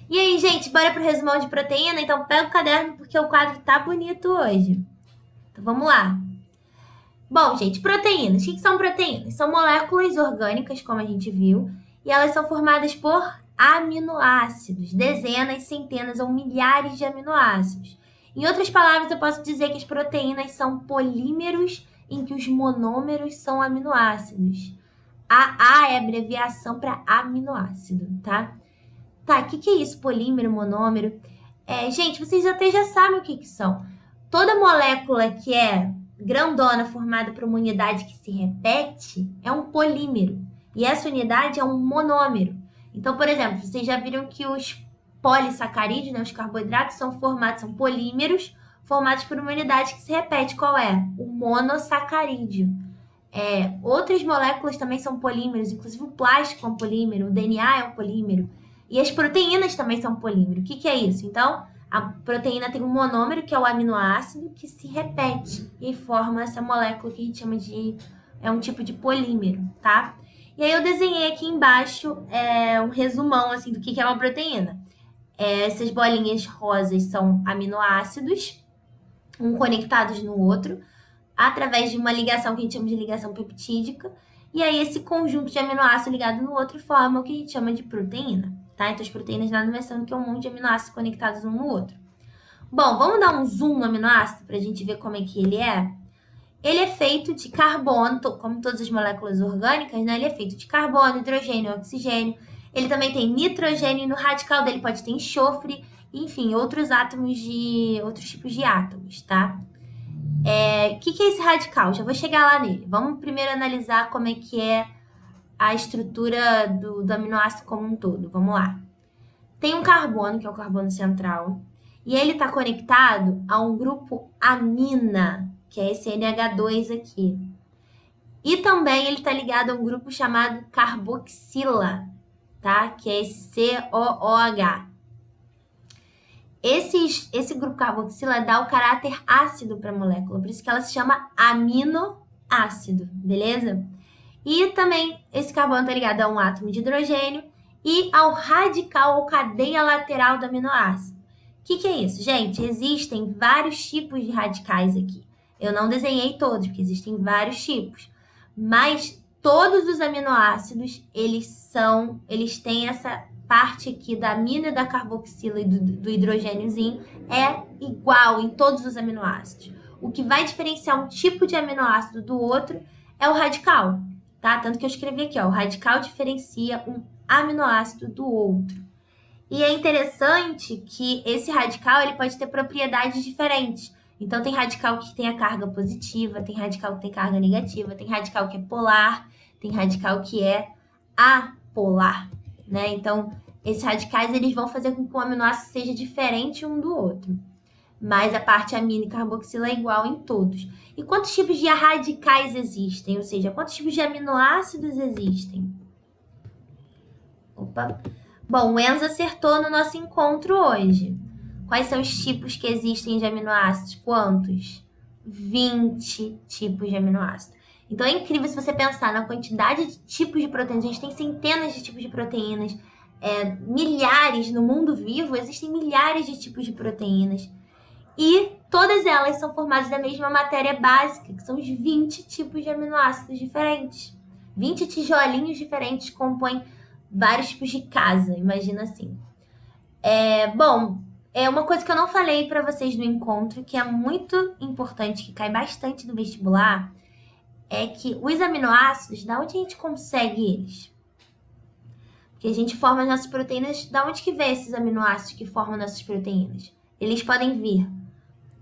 E aí, gente, bora pro resumão de proteína? Então pega o caderno porque o quadro tá bonito hoje. Então vamos lá. Bom, gente, proteínas. O que são proteínas? São moléculas orgânicas, como a gente viu, e elas são formadas por aminoácidos, dezenas, centenas ou milhares de aminoácidos. Em outras palavras, eu posso dizer que as proteínas são polímeros em que os monômeros são aminoácidos. A é abreviação para aminoácido, tá? Tá, o que é isso? Polímero, monômero? Gente, vocês até já sabem o que são. Toda molécula que é grandona, formada por uma unidade que se repete, é um polímero. E essa unidade é um monômero. Então, por exemplo, vocês já viram que os polissacarídeos, né, os carboidratos, são polímeros formados por uma unidade que se repete. Qual é? O monossacarídeo. Outras moléculas também são polímeros, inclusive o plástico é um polímero, o DNA é um polímero. E as proteínas também são polímero. O que é isso? Então, a proteína tem um monômero, que é o aminoácido, que se repete e forma essa molécula que a gente chama de... é um tipo de polímero, tá? E aí eu desenhei aqui embaixo um resumão, assim, do que é uma proteína. Essas bolinhas rosas são aminoácidos, um conectados no outro, através de uma ligação que a gente chama de ligação peptídica. E aí esse conjunto de aminoácidos ligado no outro forma o que a gente chama de proteína, tá? Então as proteínas nada mais são do que um monte de aminoácidos conectados um no outro. Bom, vamos dar um zoom no aminoácido para a gente ver como é que ele é? Ele é feito de carbono, como todas as moléculas orgânicas, né? Ele é feito de carbono, hidrogênio e oxigênio. Ele também tem nitrogênio e no radical dele pode ter enxofre, enfim, outros tipos de átomos, tá? O que é esse radical? Já vou chegar lá nele. Vamos primeiro analisar como é que é a estrutura do aminoácido como um todo. Vamos lá. Tem um carbono, que é o carbono central, e ele está conectado a um grupo amina, que é esse NH2 aqui. E também ele está ligado a um grupo chamado carboxila, tá? Que é esse COOH. Esse grupo carboxila dá o caráter ácido para a molécula, por isso que ela se chama aminoácido, beleza? E também esse carbono está ligado a um átomo de hidrogênio e ao radical ou cadeia lateral do aminoácido. O que é isso? Gente, existem vários tipos de radicais aqui. Eu não desenhei todos, porque existem vários tipos. Mas todos os aminoácidos, eles têm essa parte aqui da amina, da carboxila e do hidrogêniozinho é igual em todos os aminoácidos. O que vai diferenciar um tipo de aminoácido do outro é o radical, tá? Tanto que eu escrevi aqui, ó, o radical diferencia um aminoácido do outro. E é interessante que esse radical ele pode ter propriedades diferentes. Então, tem radical que tem a carga positiva, tem radical que tem carga negativa, tem radical que é polar, tem radical que é apolar, né? Então, esses radicais eles vão fazer com que o aminoácido seja diferente um do outro. Mas a parte amina e carboxila é igual em todos. E quantos tipos de radicais existem? Ou seja, quantos tipos de aminoácidos existem? Opa! Bom, o Enzo acertou no nosso encontro hoje. Quais são os tipos que existem de aminoácidos? Quantos? 20 tipos de aminoácidos. Então é incrível se você pensar na quantidade de tipos de proteínas. A gente tem centenas de tipos de proteínas, milhares no mundo vivo, existem milhares de tipos de proteínas. E todas elas são formadas da mesma matéria básica, que são os 20 tipos de aminoácidos diferentes. 20 tijolinhos diferentes compõem vários tipos de casa, imagina assim. Bom, uma coisa que eu não falei para vocês no encontro, que é muito importante, que cai bastante no vestibular, é que os aminoácidos, da onde a gente consegue eles? Porque a gente forma as nossas proteínas, da onde que vem esses aminoácidos que formam nossas proteínas? Eles podem vir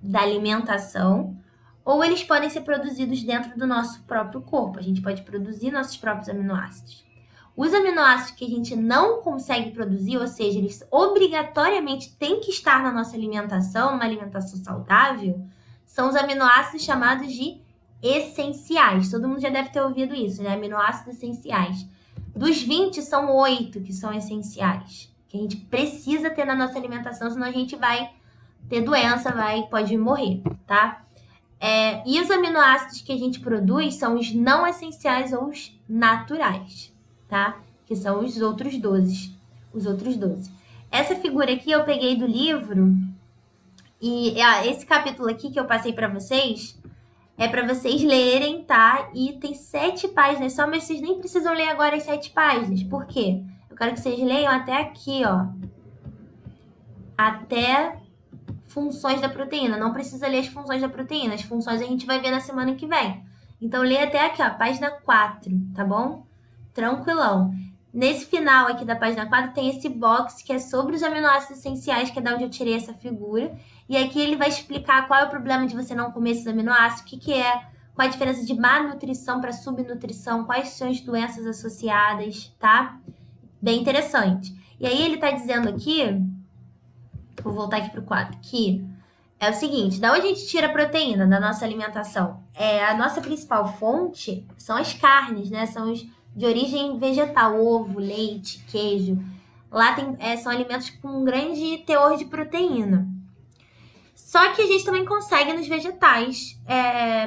da alimentação ou eles podem ser produzidos dentro do nosso próprio corpo. A gente pode produzir nossos próprios aminoácidos. Os aminoácidos que a gente não consegue produzir, ou seja, eles obrigatoriamente têm que estar na nossa alimentação, numa alimentação saudável, são os aminoácidos chamados de essenciais. Todo mundo já deve ter ouvido isso, né? Aminoácidos essenciais. Dos 20, são 8 que são essenciais, que a gente precisa ter na nossa alimentação, senão a gente vai ter doença, pode morrer, tá? E os aminoácidos que a gente produz são os não essenciais ou os naturais, tá? Que são os outros 12. Essa figura aqui eu peguei do livro e esse capítulo aqui que eu passei para vocês é para vocês lerem, tá? E tem 7 páginas só, mas vocês nem precisam ler agora as 7 páginas. Por quê? Eu quero que vocês leiam até aqui, ó. Até funções da proteína. Não precisa ler as funções da proteína. As funções a gente vai ver na semana que vem. Então, lê até aqui, ó, página 4, tá bom? Tranquilão. Nesse final aqui da página 4 tem esse box que é sobre os aminoácidos essenciais, que é da onde eu tirei essa figura. E aqui ele vai explicar qual é o problema de você não comer esses aminoácidos, o que é, qual a diferença de má nutrição para subnutrição, quais são as doenças associadas, tá? Bem interessante. E aí ele tá dizendo aqui, vou voltar aqui pro quadro, que é o seguinte, da onde a gente tira a proteína da nossa alimentação? A nossa principal fonte são as carnes, né? São os de origem vegetal, ovo, leite, queijo. Lá são alimentos com um grande teor de proteína. Só que a gente também consegue nos vegetais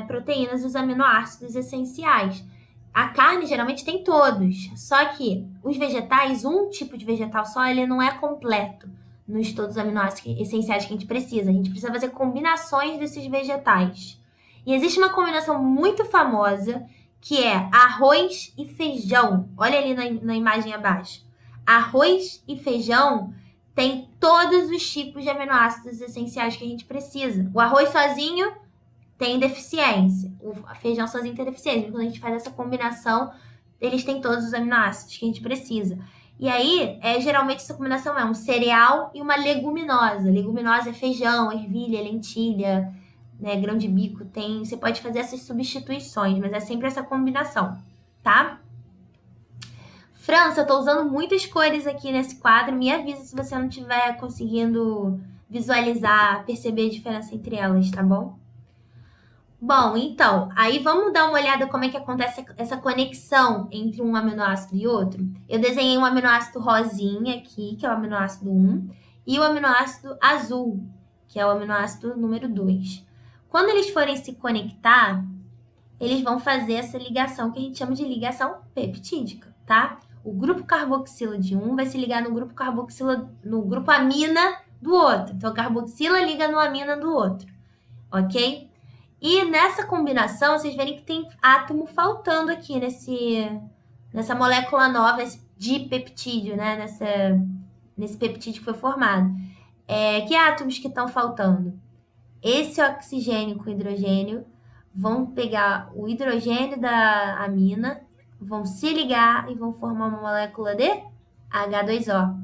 proteínas e os aminoácidos essenciais. A carne geralmente tem todos, só que os vegetais, um tipo de vegetal só, ele não é completo nos todos os aminoácidos essenciais que a gente precisa. A gente precisa fazer combinações desses vegetais. E existe uma combinação muito famosa que é arroz e feijão. Olha ali na imagem abaixo. Arroz e feijão tem todos os tipos de aminoácidos essenciais que a gente precisa. O arroz sozinho tem deficiência. O feijão sozinho tem deficiência. Quando a gente faz essa combinação, eles têm todos os aminoácidos que a gente precisa. E aí, geralmente essa combinação é um cereal e uma leguminosa. Leguminosa é feijão, ervilha, lentilha, né, grão de bico. Você pode fazer essas substituições, mas é sempre essa combinação, tá? França, eu tô usando muitas cores aqui nesse quadro. Me avisa se você não estiver conseguindo visualizar, perceber a diferença entre elas, tá bom? Bom, então, aí vamos dar uma olhada como é que acontece essa conexão entre um aminoácido e outro. Eu desenhei um aminoácido rosinha aqui, que é o aminoácido 1, e o aminoácido azul, que é o aminoácido número 2. Quando eles forem se conectar, eles vão fazer essa ligação que a gente chama de ligação peptídica, tá? O grupo carboxila de um vai se ligar no grupo carboxila, no grupo amina do outro. Então, carboxila liga no amina do outro, ok? E nessa combinação, vocês verem que tem átomo faltando aqui nessa molécula nova de peptídeo, né? Nesse peptídeo que foi formado. Que átomos que estão faltando? Esse oxigênio com hidrogênio vão pegar o hidrogênio da amina, vão se ligar e vão formar uma molécula de H2O.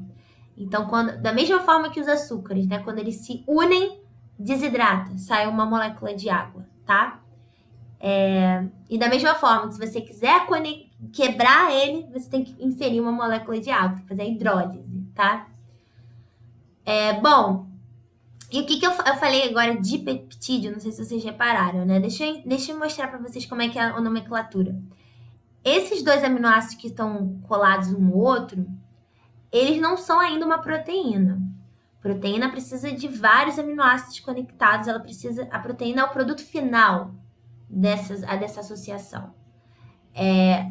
Então, da mesma forma que os açúcares, né? Quando eles se unem, desidrata, sai uma molécula de água, tá? E da mesma forma, se você quiser quebrar ele, você tem que inserir uma molécula de água, tem que fazer a hidrólise, tá? Bom, e o que eu falei agora de peptídeo, não sei se vocês repararam, né? Deixa eu mostrar para vocês como é que é a nomenclatura. Esses dois aminoácidos que estão colados um no outro, eles não são ainda uma proteína. Proteína precisa de vários aminoácidos conectados. A proteína é o produto final dessa associação.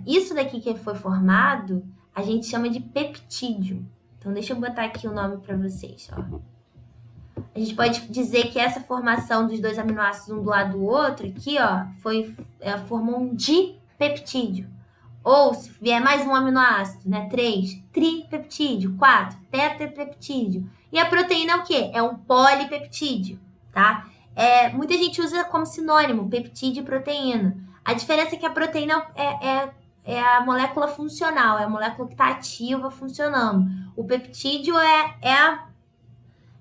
Isso daqui que foi formado, a gente chama de peptídeo. Então, deixa eu botar aqui o nome para vocês, ó. A gente pode dizer que essa formação dos dois aminoácidos um do lado do outro, aqui, ó, formou um dipeptídeo. Ou, se vier mais um aminoácido, né? 3, tripeptídeo. 4, tetrapeptídeo. E a proteína é o quê? É um polipeptídeo, tá? Muita gente usa como sinônimo peptídeo e proteína. A diferença é que a proteína é a molécula funcional, é a molécula que está ativa, funcionando. O peptídeo é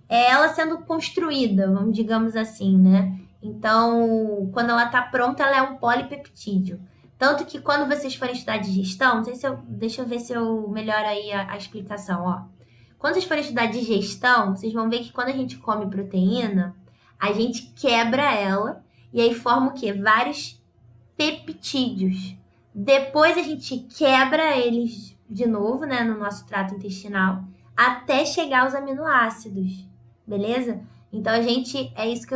ela sendo construída, vamos digamos assim, né? Então, quando ela está pronta, ela é um polipeptídeo. Tanto que quando vocês forem estudar digestão, não sei se deixa eu ver se eu melhoro aí a explicação, ó. Quando vocês forem estudar digestão, vocês vão ver que quando a gente come proteína, a gente quebra ela e aí forma o quê? Vários peptídeos. Depois a gente quebra eles de novo, né, no nosso trato intestinal, até chegar aos aminoácidos, beleza? Então, é isso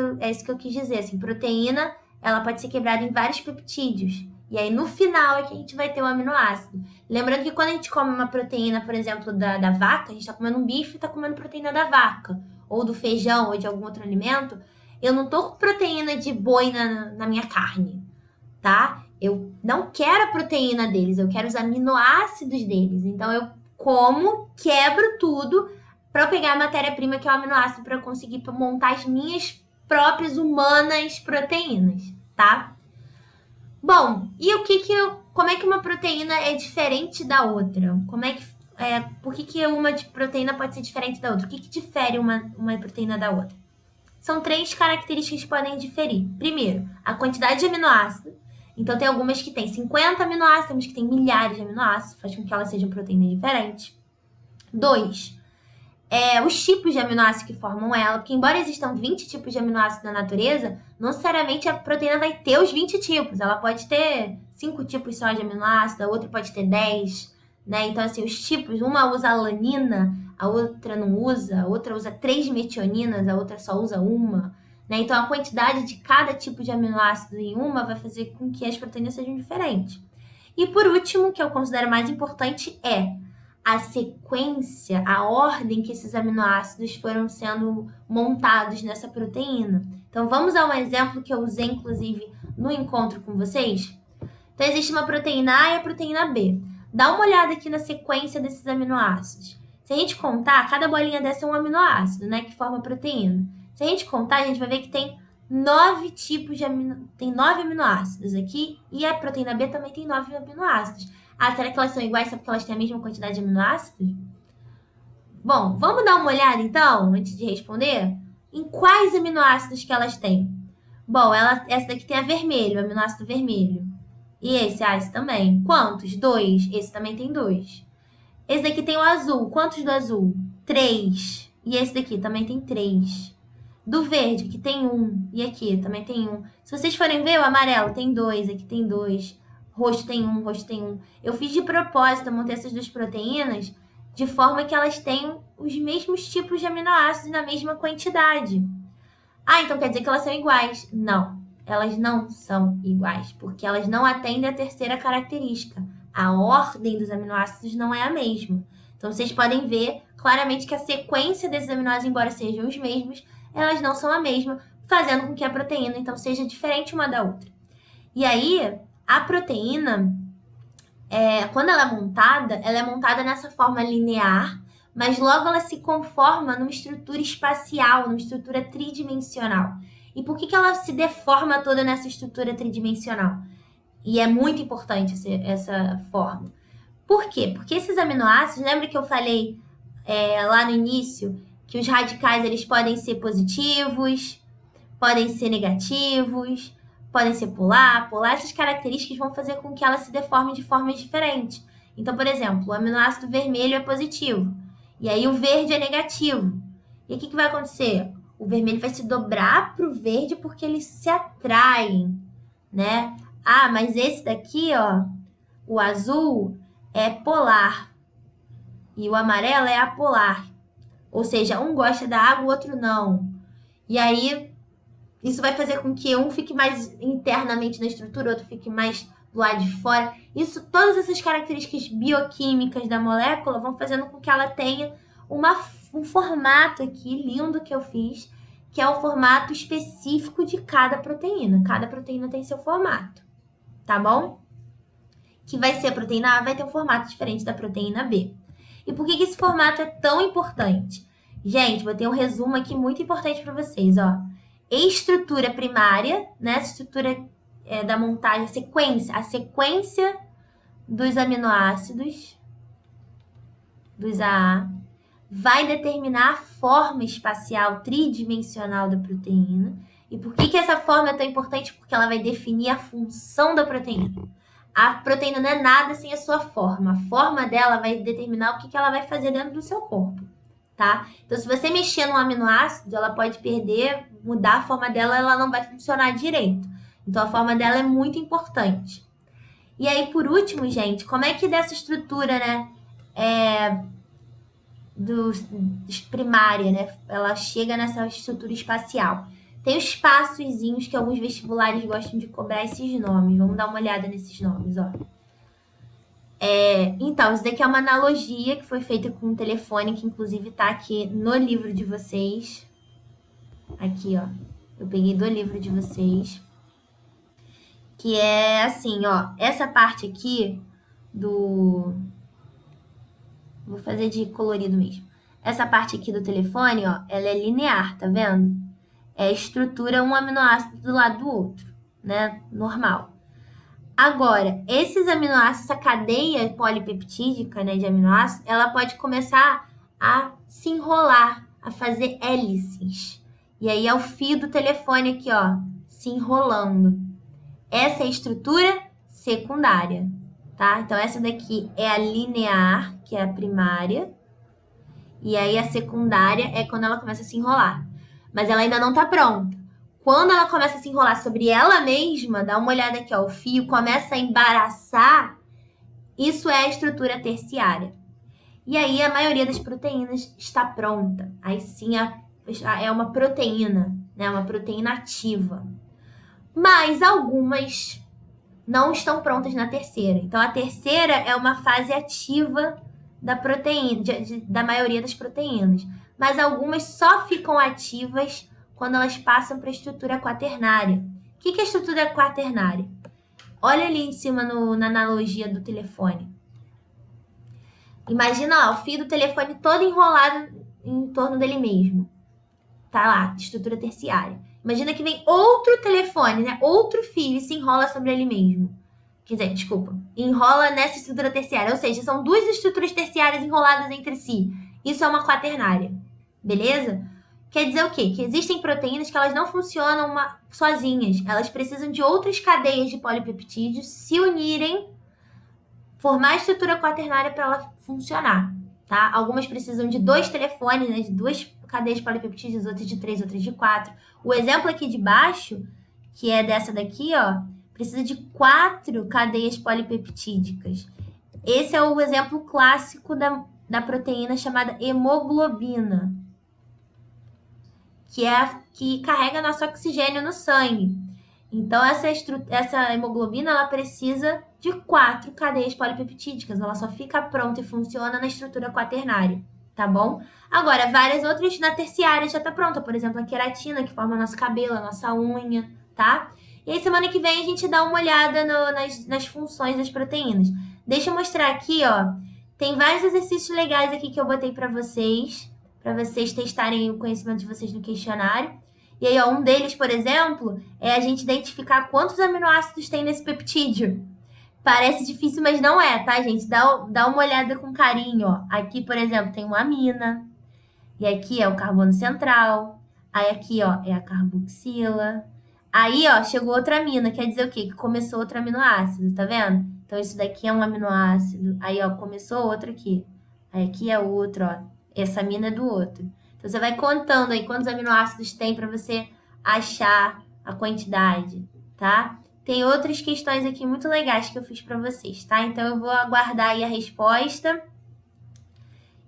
que eu quis dizer, assim, proteína, ela pode ser quebrada em vários peptídeos. E aí, no final, é que a gente vai ter o aminoácido. Lembrando que quando a gente come uma proteína, por exemplo, da vaca, a gente está comendo um bife e está comendo proteína da vaca. Ou do feijão, ou de algum outro alimento. Eu não tô com proteína de boi na minha carne, tá? Eu não quero a proteína deles, eu quero os aminoácidos deles. Então, eu como, quebro tudo para eu pegar a matéria-prima, que é o aminoácido, para eu conseguir montar as minhas próprias humanas proteínas, tá? Bom, e como é que uma proteína é diferente da outra? Por que uma proteína pode ser diferente da outra? O que difere uma proteína da outra? São 3 características que podem diferir. Primeiro, a quantidade de aminoácido. Então, tem algumas que têm 50 aminoácidos, temos que tem milhares de aminoácidos, faz com que elas sejam proteínas diferentes. 2, os tipos de aminoácidos que formam ela, porque embora existam 20 tipos de aminoácidos na natureza, não necessariamente a proteína vai ter os 20 tipos. Ela pode ter 5 tipos só de aminoácido, a outra pode ter 10, né? Então, assim, os tipos, uma usa alanina, a outra não usa, a outra usa 3 metioninas, a outra só usa uma, né? Então, a quantidade de cada tipo de aminoácido em uma vai fazer com que as proteínas sejam diferentes. E por último, que eu considero mais importante, é a sequência, a ordem que esses aminoácidos foram sendo montados nessa proteína. Então, vamos a um exemplo que eu usei, inclusive, no encontro com vocês. Então, existe uma proteína A e a proteína B. Dá uma olhada aqui na sequência desses aminoácidos. Se a gente contar, cada bolinha dessa é um aminoácido, né, que forma a proteína. Se a gente contar, a gente vai ver que tem 9 tipos de tem 9 aminoácidos aqui, e a proteína B também tem 9 aminoácidos. Ah, será que elas são iguais só porque elas têm a mesma quantidade de aminoácidos? Bom, vamos dar uma olhada então, antes de responder, em quais aminoácidos que elas têm. Bom, essa daqui tem a vermelho, o aminoácido vermelho. E esse também. Quantos? 2. Esse também tem 2. Esse daqui tem o azul. Quantos do azul? 3. E esse daqui também tem 3. Do verde, aqui tem 1. E aqui também tem 1. Se vocês forem ver, o amarelo tem 2. Aqui tem 2. Roxo tem 1, roxo tem 1. Eu fiz de propósito, eu montei essas duas proteínas de forma que elas tenham os mesmos tipos de aminoácidos na mesma quantidade. Ah, então quer dizer que elas são iguais? Não, elas não são iguais, porque elas não atendem a terceira característica. A ordem dos aminoácidos não é a mesma. Então, vocês podem ver claramente que a sequência desses aminoácidos, embora sejam os mesmos, elas não são a mesma, fazendo com que a proteína, então, seja diferente uma da outra. E aí, a proteína, quando ela é montada nessa forma linear, mas logo ela se conforma numa estrutura espacial, numa estrutura tridimensional. E por que ela se deforma toda nessa estrutura tridimensional? E é muito importante essa forma. Por quê? Porque esses aminoácidos, lembra que eu falei lá no início que os radicais eles podem ser positivos, podem ser negativos, podem ser polar. Essas características vão fazer com que ela se deforme de formas diferentes. Então, por exemplo, o aminoácido vermelho é positivo, e aí o verde é negativo. E o que vai acontecer? O vermelho vai se dobrar para o verde porque eles se atraem, né? Ah, mas esse daqui, ó, o azul é polar e o amarelo é apolar. Ou seja, um gosta da água, o outro não. E aí, isso vai fazer com que um fique mais internamente na estrutura, o outro fique mais do lado de fora. Todas essas características bioquímicas da molécula vão fazendo com que ela tenha um formato aqui lindo que eu fiz, que é o formato específico de cada proteína. Cada proteína tem seu formato, tá bom? Que vai ser a proteína A, vai ter um formato diferente da proteína B. E por que esse formato é tão importante? Gente, vou ter um resumo aqui muito importante para vocês, ó. Estrutura primária, né? A estrutura da montagem, a sequência dos aminoácidos, dos AA, vai determinar a forma espacial tridimensional da proteína. E por que essa forma é tão importante? Porque ela vai definir a função da proteína. A proteína não é nada sem a sua forma. A forma dela vai determinar o que ela vai fazer dentro do seu corpo, tá? Então, se você mexer no aminoácido, ela pode mudar a forma dela, ela não vai funcionar direito. Então, a forma dela é muito importante. E aí, por último, gente, como é que dessa estrutura, né, primária, né, ela chega nessa estrutura espacial? Tem os passozinhos que alguns vestibulares gostam de cobrar esses nomes. Vamos dar uma olhada nesses nomes, ó. Então, isso daqui é uma analogia que foi feita com um telefone, que inclusive tá aqui no livro de vocês. Aqui, ó. Eu peguei do livro de vocês. Que é assim, ó. Essa parte aqui do... Vou fazer de colorido mesmo. Essa parte aqui do telefone, ó, ela é linear, tá vendo? É estrutura um aminoácido do lado do outro, né? Normal. Agora, esses aminoácidos, essa cadeia polipeptídica, né, de aminoácidos, ela pode começar a se enrolar, a fazer hélices. E aí é o fio do telefone aqui, ó, se enrolando. Essa é a estrutura secundária, tá? Então, essa daqui é a linear, que é a primária. E aí, a secundária é quando ela começa a se enrolar. Mas ela ainda não tá pronta. Quando ela começa a se enrolar sobre ela mesma, dá uma olhada aqui, ó, o fio começa a embaraçar, isso é a estrutura terciária. E aí, a maioria das proteínas está pronta. Aí sim, é uma proteína, né? Uma proteína ativa. Mas algumas não estão prontas na terceira. Então, a terceira é uma fase ativa da proteína, da maioria das proteínas. Mas algumas só ficam ativas quando elas passam para a estrutura quaternária. O que é a estrutura quaternária? Olha ali em cima na analogia do telefone. Imagina lá, o fio do telefone todo enrolado em torno dele mesmo. Tá lá, estrutura terciária. Imagina que vem outro telefone, né? Outro fio e se enrola sobre ele mesmo. Quer dizer, desculpa, enrola nessa estrutura terciária. Ou seja, são duas estruturas terciárias enroladas entre si. Isso é uma quaternária. Beleza? Quer dizer o quê? Que existem proteínas que elas não funcionam sozinhas. Elas precisam de outras cadeias de polipeptídeos se unirem, formar a estrutura quaternária para ela funcionar, tá? Algumas precisam de 2 telefones, né? De 2 cadeias de polipeptídeos, outras de 3, outras de 4. O exemplo aqui de baixo, que é dessa daqui, ó, precisa de 4 cadeias polipeptídicas. Esse é o exemplo clássico da proteína chamada hemoglobina, que é a que carrega nosso oxigênio no sangue. Então, essa hemoglobina, ela precisa de 4 cadeias polipeptídicas. Ela só fica pronta e funciona na estrutura quaternária, tá bom? Agora, várias outras na terciária já tá pronta. Por exemplo, a queratina, que forma nosso cabelo, a nossa unha, tá? E aí, semana que vem, a gente dá uma olhada nas funções das proteínas. Deixa eu mostrar aqui, ó. Tem vários exercícios legais aqui que eu botei para vocês testarem o conhecimento de vocês no questionário. E aí, ó, um deles, por exemplo, é a gente identificar quantos aminoácidos tem nesse peptídeo. Parece difícil, mas não é, tá, gente? Dá uma olhada com carinho, ó. Aqui, por exemplo, tem uma amina. E aqui é o carbono central. Aí aqui, ó, é a carboxila. Aí, ó, chegou outra amina. Quer dizer o quê? Que começou outro aminoácido, tá vendo? Então, isso daqui é um aminoácido. Aí, ó, começou outro aqui. Aí aqui é outro, ó. Essa amina é do outro. Então, você vai contando aí quantos aminoácidos tem para você achar a quantidade, tá? Tem outras questões aqui muito legais que eu fiz para vocês, tá? Então, eu vou aguardar aí a resposta.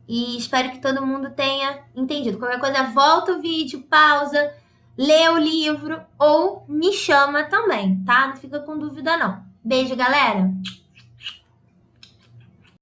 E espero que todo mundo tenha entendido. Qualquer coisa, volta o vídeo, pausa, lê o livro ou me chama também, tá? Não fica com dúvida, não. Beijo, galera!